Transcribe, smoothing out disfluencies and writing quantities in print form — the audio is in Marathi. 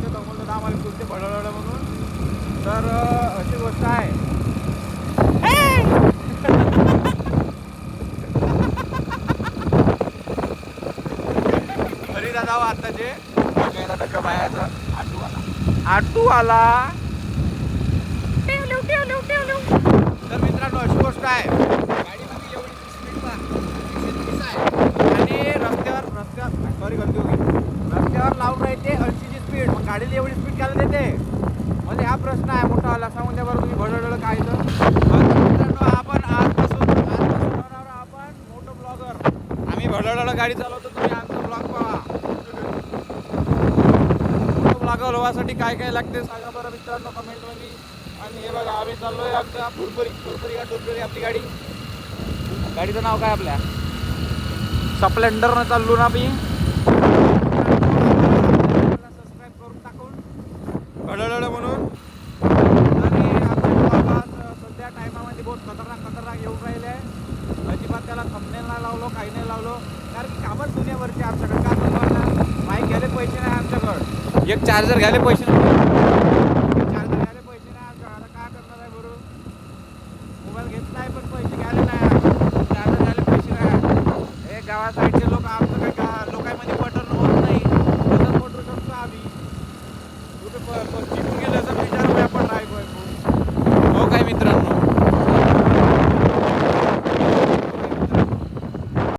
होते दमवलं तर आम्हाला तुमचे भडळलं म्हणून. तर अशी गोष्ट आहे. हरी दादा आताचे आटू आला. तर मित्रांनो अशी गोष्ट आहे आणि रस्त्यावर सॉरी गलती होगी. रस्त्यावर लावून राहते 80ची स्पीड, मग गाडीला एवढी स्पीड घालून देते. म्हणजे हा प्रश्न आहे मोठा आला. सांगून द्या बरं तुम्ही भडळलं काय तर. मित्रांनो आपण आजपासून आपण मोठं ब्लॉगर. आम्ही भडळलं गाडी चालवतो, तुम्ही आमचा ब्लॉग पहा. मोठं ब्लॉगर होण्यासाठी काय काय लागते सांगा बरं मित्रांनो कमेंटमध्ये. आणि हे बघा आम्ही चाललोय आमच्या फुरफुरी आपली गाडी. गाडीचं नाव काय आपल्या स्प्लेंडरनं चाललो ना आम्ही. सबस्क्राईब करून टाकून भडळलं म्हणून. आणि आमच्या सध्या टायमामध्ये बहुत खतरनाक येऊन राहिले आहे. अजिबात त्याला थंबनेल नाही लावलो, काही नाही लावलो, कारण की कामच दुनियावरची आमच्याकडे. काय सांगणार बाईक घ्यायला पैसे नाही आमच्याकडं. एक चार्जर घ्यायला पैसे नाही, चार्जर घ्यायला पैसे नाही आमच्याकडे. काय करणार आहे बरोबर. मोबाईल घेतला आहे पण पैसे घ्यायला नाही, चार्जर घ्यायला पैसे नाही. हे गावा साईडचे लोक आमचं काय लोकांमध्ये